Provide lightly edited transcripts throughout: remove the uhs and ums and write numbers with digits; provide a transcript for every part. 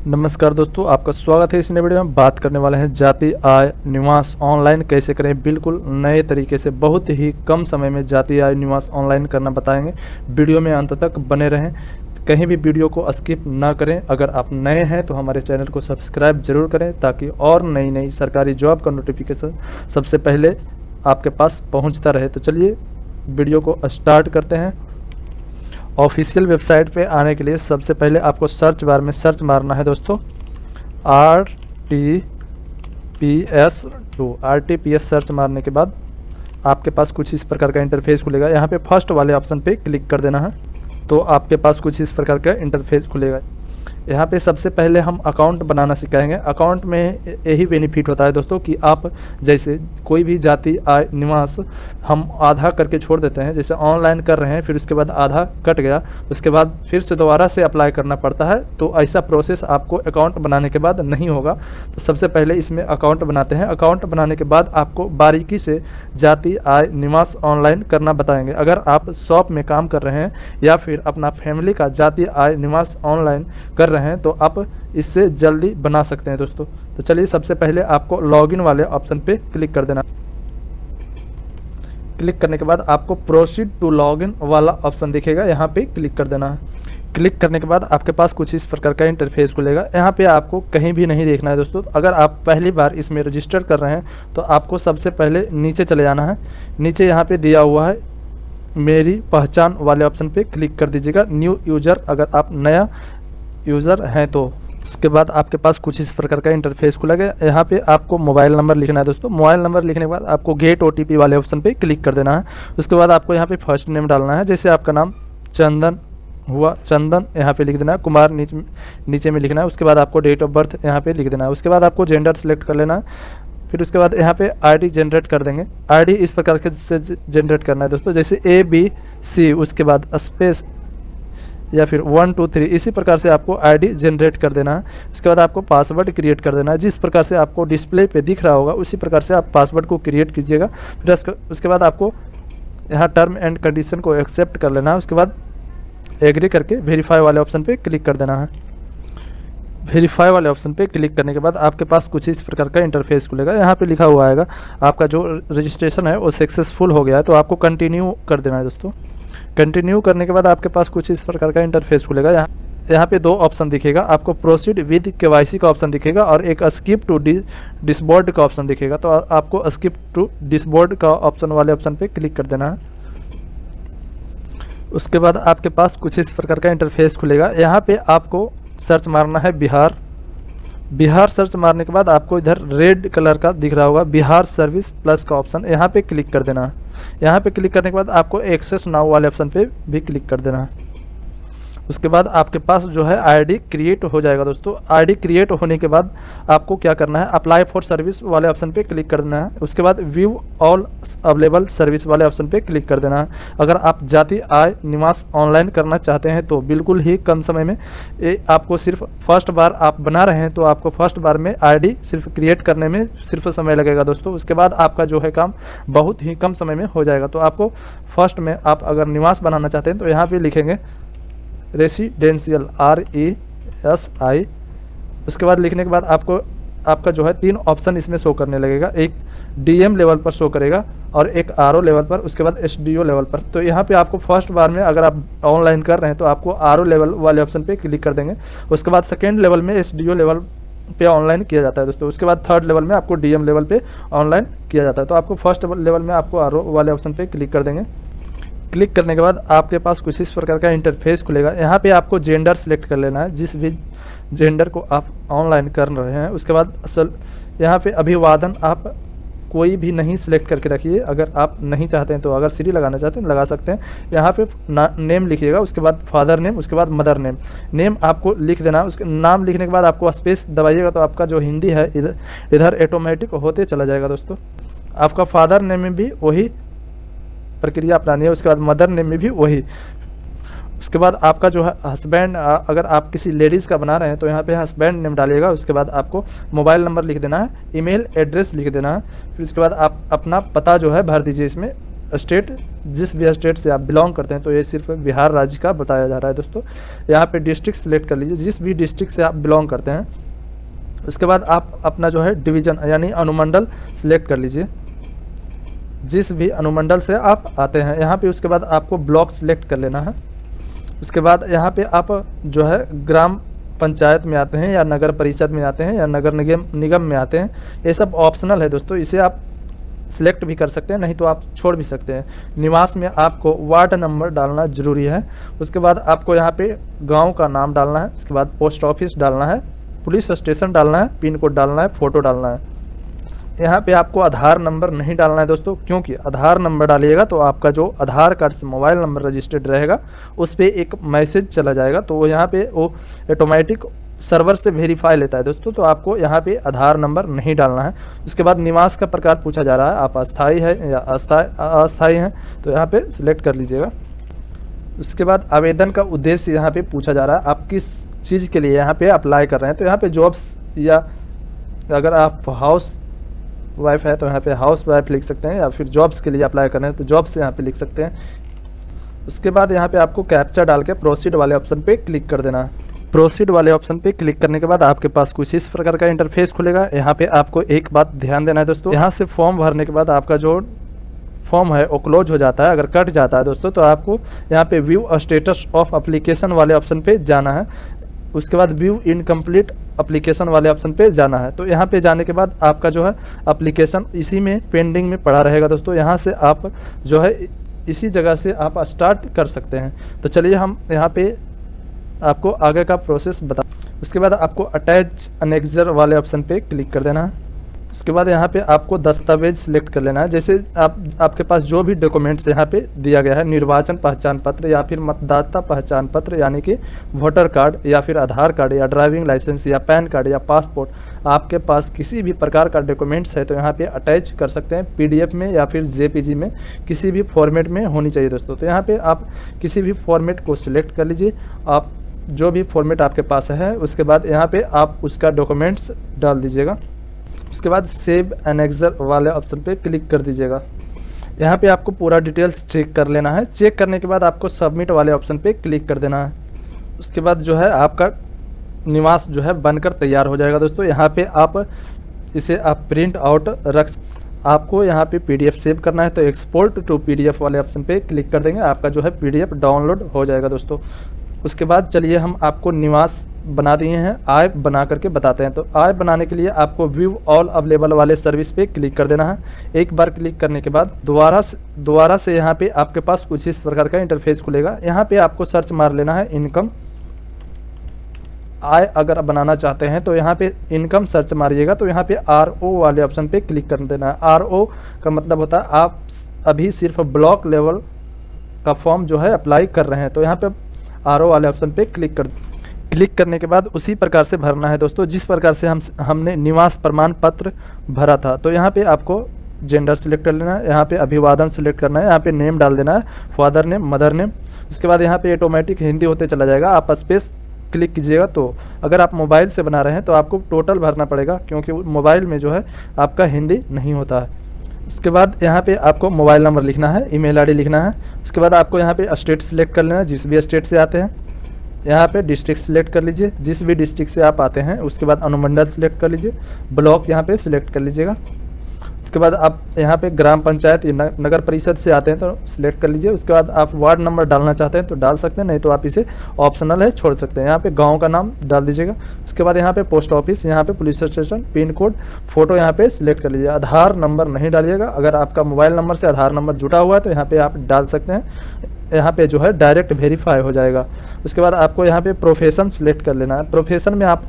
नमस्कार दोस्तों, आपका स्वागत है। इस नए वीडियो में बात करने वाले हैं जाति आय निवास ऑनलाइन कैसे करें। बिल्कुल नए तरीके से बहुत ही कम समय में जाति आय निवास ऑनलाइन करना बताएंगे। वीडियो में अंत तक बने रहें, कहीं भी वीडियो को स्किप ना करें। अगर आप नए हैं तो हमारे चैनल को सब्सक्राइब जरूर करें ताकि और नई नई सरकारी जॉब का नोटिफिकेशन सबसे पहले आपके पास पहुँचता रहे। तो चलिए वीडियो को स्टार्ट करते हैं। ऑफिशियल वेबसाइट पे आने के लिए सबसे पहले आपको सर्च बार में सर्च मारना है दोस्तों, RTPS सर्च मारने के बाद आपके पास कुछ इस प्रकार का इंटरफेस खुलेगा। यहाँ पे फर्स्ट वाले ऑप्शन पे क्लिक कर देना है तो आपके पास कुछ इस प्रकार का इंटरफेस खुलेगा। यहाँ पे सबसे पहले हम अकाउंट बनाना सिखाएंगे। अकाउंट में यही बेनिफिट होता है दोस्तों कि आप जैसे कोई भी जाति आय निवास हम आधा करके छोड़ देते हैं, जैसे ऑनलाइन कर रहे हैं फिर उसके बाद आधा कट गया, उसके बाद फिर से दोबारा से अप्लाई करना पड़ता है, तो ऐसा प्रोसेस आपको अकाउंट बनाने के बाद नहीं होगा। तो सबसे पहले इसमें अकाउंट बनाते हैं। अकाउंट बनाने के बाद आपको बारीकी से जाति आय निवास ऑनलाइन करना बताएंगे। अगर आप शॉप में काम कर रहे हैं या फिर अपना फैमिली का जाति आय निवास ऑनलाइन कर रहे हैं तो आप इससे जल्दी बना सकते हैं दोस्तों। तो चलिए सबसे पहले आपको लॉगिन वाले ऑप्शन पे क्लिक कर देना। क्लिक करने के बाद आपको प्रोसीड टू लॉगिन वाला ऑप्शन दिखेगा, यहाँ पे क्लिक कर देना है। क्लिक करने के बाद आपके पास कुछ इस प्रकार का इंटरफेस खुलेगा। यहाँ पे आपको कहीं भी नहीं देखना है दोस्तों। अगर आप पहली बार इसमें रजिस्टर कर रहे हैं तो आपको सबसे पहले नीचे चले जाना है। नीचे यहाँ पे दिया हुआ है मेरी पहचान वाले ऑप्शन पे क्लिक कर दीजिएगा। न्यू यूजर, अगर आप नया यूज़र हैं तो उसके बाद आपके पास कुछ इस प्रकार का इंटरफेस खुलेगा। यहाँ पे आपको मोबाइल नंबर लिखना है दोस्तों। मोबाइल नंबर लिखने के बाद आपको गेट OTP वाले ऑप्शन पे क्लिक कर देना है। उसके बाद आपको यहाँ पे फर्स्ट नेम डालना है, जैसे आपका नाम चंदन हुआ, चंदन यहाँ पे लिख देना है। कुमार नीचे में लिखना है। उसके बाद आपको डेट ऑफ बर्थ यहाँ पे लिख देना है। उसके बाद आपको जेंडर सेलेक्ट कर लेना है। फिर उसके बाद यहाँ पे ID जनरेट कर देंगे। ID इस प्रकार से जनरेट करना है दोस्तों, जैसे ABC, उसके बाद स्पेस या फिर 1 2 3, इसी प्रकार से आपको ID जनरेट कर देना है। इसके बाद आपको पासवर्ड क्रिएट कर देना है। जिस प्रकार से आपको डिस्प्ले पे दिख रहा होगा उसी प्रकार से आप पासवर्ड को क्रिएट कीजिएगा। फिर उसके बाद आपको यहाँ टर्म एंड कंडीशन को एक्सेप्ट कर लेना है। उसके बाद एग्री करके वेरीफाई वाले ऑप्शन पे क्लिक कर देना है। वेरीफाई वाले ऑप्शन पे क्लिक करने के बाद आपके पास कुछ इस प्रकार का इंटरफेस खुलेगा। यहाँ पे लिखा हुआ आएगा आपका जो रजिस्ट्रेशन है वो सक्सेसफुल हो गया है, तो आपको कंटिन्यू कर देना है दोस्तों। कंटिन्यू करने के बाद आपके पास कुछ इस प्रकार का इंटरफेस खुलेगा। यहाँ पे दो ऑप्शन दिखेगा, आपको प्रोसीड विद KYC का ऑप्शन दिखेगा और एक स्किप टू डिसबोर्ड का ऑप्शन दिखेगा। तो आपको स्किप टू डिसबोर्ड का ऑप्शन वाले ऑप्शन पे क्लिक कर देना है। उसके बाद आपके पास कुछ इस प्रकार का इंटरफेस खुलेगा। यहाँ पे आपको सर्च मारना है बिहार। बिहार सर्च मारने के बाद आपको इधर रेड कलर का दिख रहा होगा बिहार सर्विस प्लस का ऑप्शन, यहाँ पे क्लिक कर देना है। यहाँ पे क्लिक करने के बाद आपको एक्सेस नाउ वाले ऑप्शन पे भी क्लिक कर देना है। उसके बाद आपके पास जो है ID क्रिएट हो जाएगा दोस्तों। ID क्रिएट होने के बाद आपको क्या करना है, अप्लाई फॉर सर्विस वाले ऑप्शन पे क्लिक कर देना है। उसके बाद व्यू ऑल अवेलेबल सर्विस वाले ऑप्शन पे क्लिक कर देना है। अगर आप जाति आय निवास ऑनलाइन करना चाहते हैं तो बिल्कुल ही कम समय में आपको सिर्फ फर्स्ट बार आप बना रहे हैं तो आपको फर्स्ट बार में ID सिर्फ क्रिएट करने में सिर्फ समय लगेगा दोस्तों। उसके बाद आपका जो है काम बहुत ही कम समय में हो जाएगा। तो आपको फर्स्ट में आप अगर निवास बनाना चाहते हैं तो यहाँ पर लिखेंगे रेसिडेंशियल RESI। उसके बाद लिखने के बाद आपका जो है 3 ऑप्शन इसमें शो करने लगेगा। एक DM लेवल पर शो करेगा और एक RO लेवल पर, उसके बाद SDO लेवल पर। तो यहाँ पे आपको फर्स्ट बार में अगर आप ऑनलाइन कर रहे हैं तो आपको RO लेवल वाले ऑप्शन पे क्लिक कर देंगे। उसके बाद सेकेंड लेवल में SDO लेवल पे ऑनलाइन किया जाता है दोस्तों। उसके बाद थर्ड लेवल में आपको DM लेवल पे ऑनलाइन किया जाता है। तो आपको फर्स्ट लेवल में आपको RO वाले ऑप्शन पे क्लिक कर देंगे। क्लिक करने के बाद आपके पास कुछ इस प्रकार का इंटरफेस खुलेगा। यहाँ पे आपको जेंडर सेलेक्ट कर लेना है, जिस भी जेंडर को आप ऑनलाइन कर रहे हैं। उसके बाद यहाँ पे अभिवादन आप कोई भी नहीं सिलेक्ट करके रखिए। अगर आप नहीं चाहते हैं तो अगर श्री लगाना चाहते हैं लगा सकते हैं। यहाँ पे नेम लिखिएगा, उसके बाद फादर नेम, उसके बाद मदर नेम। नेम आपको लिख देना। उसके नाम लिखने के बाद आपको स्पेस दबाइएगा तो आपका जो हिंदी है इधर ऑटोमेटिक होते चला जाएगा दोस्तों। आपका फादर नेम में भी वही प्रक्रिया अपनानी है। उसके बाद मदर नेम में भी वही। उसके बाद आपका जो है हस्बैंड, अगर आप किसी लेडीज़ का बना रहे हैं तो यहाँ पे हस्बैंड नेम डालिएगा। उसके बाद आपको मोबाइल नंबर लिख देना है, ईमेल एड्रेस लिख देना है। फिर उसके बाद आप अपना पता जो है भर दीजिए इसमें। स्टेट, जिस भी स्टेट से आप बिलोंग करते हैं, तो ये सिर्फ बिहार राज्य का बताया जा रहा है दोस्तों। यहाँ पे डिस्ट्रिक्ट सिलेक्ट कर लीजिए, जिस भी डिस्ट्रिक्ट से आप बिलोंग करते हैं। उसके बाद आप अपना जो है डिवीज़न यानी अनुमंडल सिलेक्ट कर लीजिए, जिस भी अनुमंडल से आप आते हैं। यहाँ पे उसके बाद आपको ब्लॉक सिलेक्ट कर लेना है। उसके बाद यहाँ पे आप जो है ग्राम पंचायत में आते हैं या नगर परिषद में आते हैं या नगर निगम में आते हैं, ये सब ऑप्शनल है दोस्तों, इसे आप सिलेक्ट भी कर सकते हैं, नहीं तो आप छोड़ भी सकते हैं। निवास में आपको वार्ड नंबर डालना जरूरी है। उसके बाद आपको यहाँ पे गांव का नाम डालना है, उसके बाद पोस्ट ऑफिस डालना है, पुलिस स्टेशन डालना है, पिन कोड डालना है, फ़ोटो डालना है। यहाँ पे आपको आधार नंबर नहीं डालना है दोस्तों, क्योंकि आधार नंबर डालिएगा तो आपका जो आधार कार्ड से मोबाइल नंबर रजिस्टर्ड रहेगा उस पर एक मैसेज चला जाएगा, तो वो यहाँ पे वो ऑटोमेटिक सर्वर से वेरीफाई लेता है दोस्तों। तो आपको यहाँ पे आधार नंबर नहीं डालना है। उसके बाद निवास का प्रकार पूछा जा रहा है, आप अस्थाई है या अस्थाई हैं, तो यहाँ पे सिलेक्ट कर लीजिएगा। उसके बाद आवेदन का उद्देश्य यहाँ पे पूछा जा रहा है, आप किस चीज़ के लिए यहाँ पे अप्लाई कर रहे हैं। तो यहाँ पे जॉब्स, या अगर आप हाउस वाइफ है तो यहाँ पे हाउस वाइफ लिख सकते हैं, या फिर जॉब्स के लिए अप्लाई कर रहे हैं तो जॉब्स यहाँ पे लिख सकते हैं। उसके बाद यहाँ पे आपको कैप्चा डाल के प्रोसीड वाले ऑप्शन पे क्लिक कर देना है। प्रोसीड वाले ऑप्शन पे क्लिक करने के बाद आपके पास कुछ इस प्रकार का इंटरफेस खुलेगा। यहाँ पे आपको एक बात ध्यान देना है दोस्तों, यहाँ से फॉर्म भरने के बाद आपका जो फॉर्म है वो क्लोज हो जाता है। अगर कट जाता है दोस्तों तो आपको यहाँ पे व्यू स्टेटस ऑफ एप्लीकेशन वाले ऑप्शन पे जाना है। उसके बाद व्यू इनकम्प्लीट एप्लीकेशन वाले ऑप्शन पे जाना है। तो यहाँ पे जाने के बाद आपका जो है एप्लीकेशन इसी में पेंडिंग में पड़ा रहेगा दोस्तों। यहाँ से आप जो है इसी जगह से आप स्टार्ट कर सकते हैं। तो चलिए हम यहाँ पे आपको आगे का प्रोसेस बता। उसके बाद आपको अटैच अनेक्जर वाले ऑप्शन पे क्लिक कर देना है। उसके बाद यहाँ पे आपको दस्तावेज सिलेक्ट कर लेना है। जैसे आपके पास जो भी डॉक्यूमेंट्स यहाँ पे दिया गया है, निर्वाचन पहचान पत्र या फिर मतदाता पहचान पत्र यानी कि वोटर कार्ड या फिर आधार कार्ड या ड्राइविंग लाइसेंस या पैन कार्ड या पासपोर्ट, आपके पास किसी भी प्रकार का डॉक्यूमेंट्स है तो यहाँ पे अटैच कर सकते हैं, PDF में या फिर JPG में, किसी भी फॉर्मेट में होनी चाहिए दोस्तों। तो यहाँ पे आप किसी भी फॉर्मेट को सिलेक्ट कर लीजिए, आप जो भी फॉर्मेट आपके पास है। उसके बाद यहाँ पे आप उसका डॉक्यूमेंट्स डाल दीजिएगा। उसके बाद सेव एनेक्सर वाले ऑप्शन पे क्लिक कर दीजिएगा। यहाँ पे आपको पूरा डिटेल्स चेक कर लेना है। चेक करने के बाद आपको सबमिट वाले ऑप्शन पे क्लिक कर देना है। उसके बाद जो है आपका निवास जो है बनकर तैयार हो जाएगा दोस्तों। यहाँ पे आप इसे आप प्रिंट आउट आपको यहाँ पे PDF सेव करना है तो एक्सपोर्ट टू PDF वाले ऑप्शन पे क्लिक कर देंगे, आपका जो है PDF डाउनलोड हो जाएगा दोस्तों। उसके बाद चलिए हम आपको निवास बना दिए हैं, आय बना करके बताते हैं। तो आय बनाने के लिए आपको व्यू ऑल अवेलेबल वाले सर्विस पे क्लिक कर देना है। एक बार क्लिक करने के बाद दोबारा से यहाँ पे आपके पास कुछ इस प्रकार का इंटरफेस खुलेगा। यहाँ पे आपको सर्च मार लेना है इनकम आय। अगर आप बनाना चाहते हैं तो यहाँ पे इनकम सर्च मारिएगा तो यहाँ पे RO वाले ऑप्शन पे क्लिक कर देना है। RO का मतलब होता है आप अभी सिर्फ ब्लॉक लेवल का फॉर्म जो है अप्लाई कर रहे हैं। तो यहाँ पे RO वाले ऑप्शन पे क्लिक करने के बाद उसी प्रकार से भरना है दोस्तों, जिस प्रकार से हमने निवास प्रमाण पत्र भरा था। तो यहाँ पे आपको जेंडर सिलेक्ट कर लेना है, यहाँ पे अभिवादन सिलेक्ट करना है, यहाँ पे नेम डाल देना है, फादर नेम, मदर नेम। उसके बाद यहाँ पे ऑटोमेटिक हिंदी होते चला जाएगा, आप स्पेस क्लिक कीजिएगा। तो अगर आप मोबाइल से बना रहे हैं तो आपको टोटल भरना पड़ेगा, क्योंकि मोबाइल में जो है आपका हिंदी नहीं होता है। उसके बाद यहाँ पे आपको मोबाइल नंबर लिखना है, ईमेल ID लिखना है। उसके बाद आपको यहाँ पे स्टेट सिलेक्ट कर लेना है, जिस भी स्टेट से आते हैं। यहाँ पे डिस्ट्रिक्ट सिलेक्ट कर लीजिए, जिस भी डिस्ट्रिक्ट से आप आते हैं। उसके बाद अनुमंडल सिलेक्ट कर लीजिए, ब्लॉक यहाँ पे सिलेक्ट कर लीजिएगा। उसके बाद आप यहाँ पे ग्राम पंचायत या नगर परिषद से आते हैं तो सिलेक्ट कर लीजिए। उसके बाद आप वार्ड नंबर डालना चाहते हैं तो डाल सकते हैं, नहीं तो आप इसे ऑप्शनल है, छोड़ सकते हैं। यहाँ पे गांव का नाम डाल दीजिएगा। उसके बाद यहाँ पे पोस्ट ऑफिस, यहाँ पे police station, pin code, photo यहाँ पे सिलेक्ट कर लीजिए। आधार नंबर नहीं डालिएगा, अगर आपका मोबाइल नंबर से आधार नंबर जुड़ा हुआ है तो यहाँ पे आप डाल सकते हैं, यहाँ पे जो है डायरेक्ट वेरीफाई हो जाएगा। उसके बाद आपको यहाँ पे प्रोफेशन सिलेक्ट कर लेना है। प्रोफेशन में आप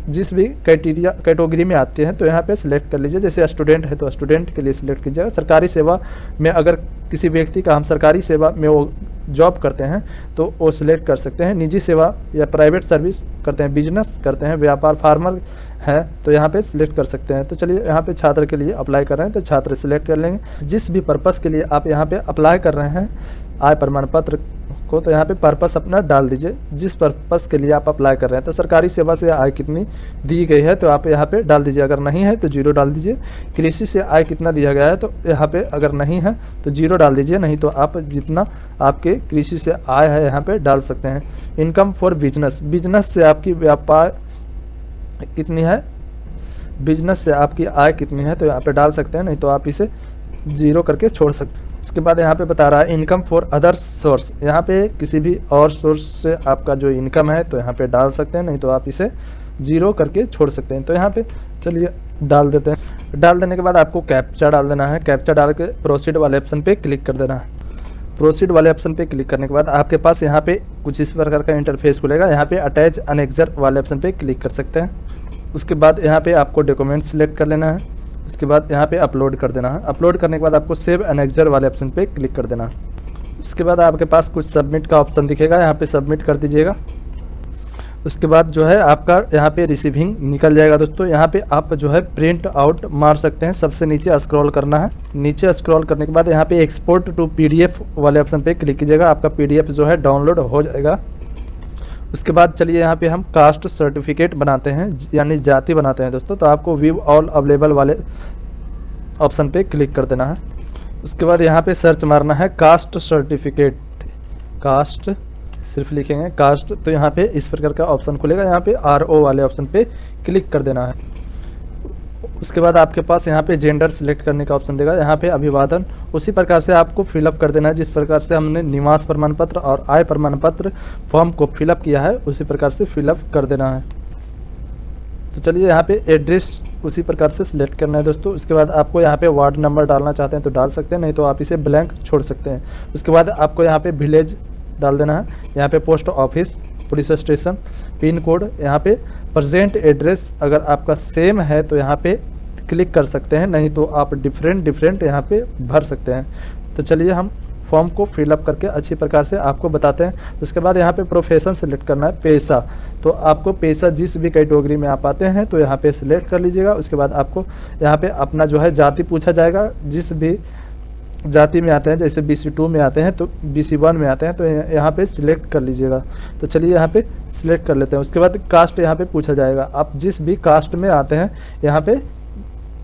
जिस भी कैटेगरी में आते हैं तो यहाँ पे सिलेक्ट कर लीजिए। जैसे स्टूडेंट है तो स्टूडेंट के लिए सिलेक्ट कीजिएगा। सरकारी सेवा में अगर किसी व्यक्ति का हम सरकारी सेवा में वो जॉब करते हैं तो वो सिलेक्ट कर सकते हैं। निजी सेवा या प्राइवेट सर्विस करते हैं, बिजनेस करते हैं, व्यापार, फार्मर है तो यहाँ पे सिलेक्ट कर सकते हैं। तो चलिए यहाँ पे छात्र के लिए अप्लाई कर रहे हैं तो छात्र सिलेक्ट कर लेंगे। जिस भी पर्पज़ के लिए आप यहाँ पे अप्लाई कर रहे हैं आय प्रमाण पत्र को, तो यहाँ पे पर्पस अपना डाल दीजिए, जिस पर्पस के लिए आप अप्लाई कर रहे हैं। तो सरकारी सेवा से आय कितनी दी गई है तो आप यहाँ पे डाल दीजिए, अगर नहीं है तो 0 डाल दीजिए। कृषि से आय कितना दिया गया है तो यहाँ पे अगर नहीं है तो 0 डाल दीजिए, नहीं तो आप जितना आपके कृषि से आय है यहाँ पे डाल सकते हैं। इनकम फॉर बिजनेस, बिजनेस से आपकी व्यापार कितनी है, बिजनेस से आपकी आय कितनी है तो यहाँ पे डाल सकते हैं, नहीं तो आप इसे 0 करके छोड़ सकते हैं। उसके बाद यहाँ पे बता रहा है इनकम फॉर अदर सोर्स, यहाँ पे किसी भी और सोर्स से आपका जो इनकम है तो यहाँ पे डाल सकते हैं, नहीं तो आप इसे 0 करके छोड़ सकते हैं। तो यहाँ पे चलिए डाल देते हैं। डाल देने के बाद आपको कैप्चा डाल देना है। कैप्चा डाल के प्रोसीड वाले ऑप्शन पे क्लिक कर देना है। प्रोसीड वाले ऑप्शन पे क्लिक करने के बाद आपके पास यहाँ पे कुछ इस प्रकार का इंटरफेस खुलेगा। यहाँ पे अटैच अनेक्जर वाले ऑप्शन पे क्लिक कर सकते हैं। उसके बाद यहाँ पे आपको डॉक्यूमेंट सिलेक्ट कर लेना है। उसके बाद यहाँ पे अपलोड कर देना है। अपलोड करने के बाद आपको सेव एनेक्जर वाले ऑप्शन पे क्लिक कर देना है। उसके बाद आपके पास कुछ सबमिट का ऑप्शन दिखेगा, यहाँ पे सबमिट कर दीजिएगा। उसके बाद जो है आपका यहाँ पे रिसीविंग निकल जाएगा दोस्तों। यहाँ पे आप जो है प्रिंट आउट मार सकते हैं। सबसे नीचे स्क्रॉल करना है। नीचे स्क्रॉल करने के बाद यहाँ पे एक्सपोर्ट टू PDF वाले ऑप्शन पे क्लिक कीजिएगा। आपका PDF जो है डाउनलोड हो जाएगा। उसके बाद चलिए यहाँ पे हम कास्ट सर्टिफिकेट बनाते हैं, यानी जाति बनाते हैं दोस्तों। तो आपको व्यू ऑल अवेलेबल वाले ऑप्शन पे क्लिक कर देना है। उसके बाद यहाँ पे सर्च मारना है कास्ट सर्टिफिकेट, कास्ट सिर्फ लिखेंगे कास्ट, तो यहाँ पे इस प्रकार का ऑप्शन खुलेगा। यहाँ पे RO वाले ऑप्शन पे क्लिक कर देना है। उसके बाद आपके पास यहाँ पे जेंडर सिलेक्ट करने का ऑप्शन देगा। यहाँ पे अभिवादन उसी प्रकार से आपको फिलअप कर देना है, जिस प्रकार से हमने निवास प्रमाण पत्र और आय प्रमाण पत्र फॉर्म को फिलअप किया है उसी प्रकार से फिलअप कर देना है। तो चलिए यहाँ पे एड्रेस उसी प्रकार से सिलेक्ट करना है दोस्तों। उसके बाद आपको यहाँ पे वार्ड नंबर डालना चाहते हैं तो डाल सकते हैं, नहीं तो आप इसे ब्लैंक छोड़ सकते हैं। उसके बाद आपको यहाँ पे विलेज डाल देना है। यहाँ पे post office, police station, pin code, यहाँ पे प्रेजेंट एड्रेस अगर आपका सेम है तो यहाँ पे क्लिक कर सकते हैं, नहीं तो आप डिफरेंट यहाँ पे भर सकते हैं। तो चलिए हम फॉर्म को फिलअप करके अच्छी प्रकार से आपको बताते हैं। उसके बाद यहाँ पे प्रोफेशन सिलेक्ट करना है, पेशा। तो आपको पेशा जिस भी कैटेगरी में आप आते हैं तो यहाँ पे सिलेक्ट कर लीजिएगा। उसके बाद आपको यहाँ पे अपना जो है जाति पूछा जाएगा। जिस भी जाति में आते हैं, जैसे BC2 में आते हैं तो BC1 में आते हैं तो यहाँ पे सिलेक्ट कर लीजिएगा। तो चलिए यहाँ पे सिलेक्ट कर लेते हैं। उसके बाद कास्ट यहाँ पे पूछा जाएगा। आप जिस भी कास्ट में आते हैं यहाँ पे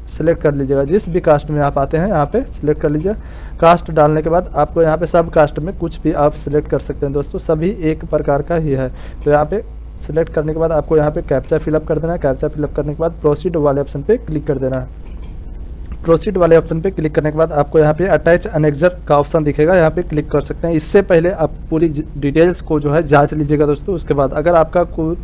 सिलेक्ट कर लीजिएगा। जिस भी कास्ट में आप आते हैं यहाँ पे सिलेक्ट कर लीजिए। कास्ट डालने के बाद आपको यहाँ पे सब कास्ट में कुछ भी आप सिलेक्ट कर सकते हैं दोस्तों, सभी एक प्रकार का ही है। तो यहाँ पे सिलेक्ट करने के बाद आपको यहाँ पे कैप्चा फिलअप कर देना है। कैप्चा फिलअप करने के बाद प्रोसीड वाले ऑप्शन पे क्लिक कर देना है। प्रोसीड वाले ऑप्शन पे क्लिक करने के बाद आपको यहाँ पे अटैच अनेक्जर का ऑप्शन दिखेगा, यहाँ पे क्लिक कर सकते हैं। इससे पहले आप पूरी डिटेल्स को जो है जांच लीजिएगा दोस्तों। उसके बाद अगर आपका कोई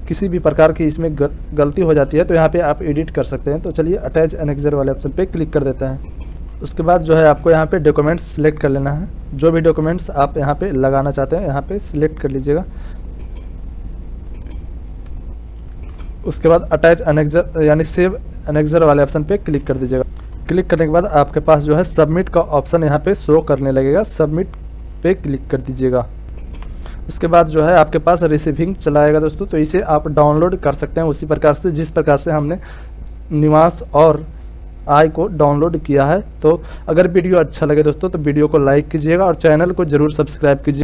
किसी भी प्रकार की इसमें गलती हो जाती है तो यहाँ पे आप एडिट कर सकते हैं। तो चलिए अटैच अनेक्जर वाले ऑप्शन पे क्लिक कर देते हैं। उसके बाद जो है आपको यहाँ पे डॉक्यूमेंट्स सिलेक्ट कर लेना है। जो भी डॉक्यूमेंट्स आप यहाँ पे लगाना चाहते हैं यहाँ पे सिलेक्ट कर लीजिएगा। उसके बाद अटैच अनेक्जर यानी सेव अनेक्जर वाले ऑप्शन पे क्लिक कर दीजिएगा। क्लिक करने के बाद आपके पास जो है सबमिट का ऑप्शन यहाँ पे शो करने लगेगा। सबमिट पे क्लिक कर दीजिएगा। उसके बाद जो है आपके पास रिसीविंग चला आएगा दोस्तों। तो इसे आप डाउनलोड कर सकते हैं उसी प्रकार से जिस प्रकार से हमने निवास और आय को डाउनलोड किया है। तो अगर वीडियो अच्छा लगे दोस्तों तो वीडियो को लाइक कीजिएगा और चैनल को जरूर सब्सक्राइब कीजिए।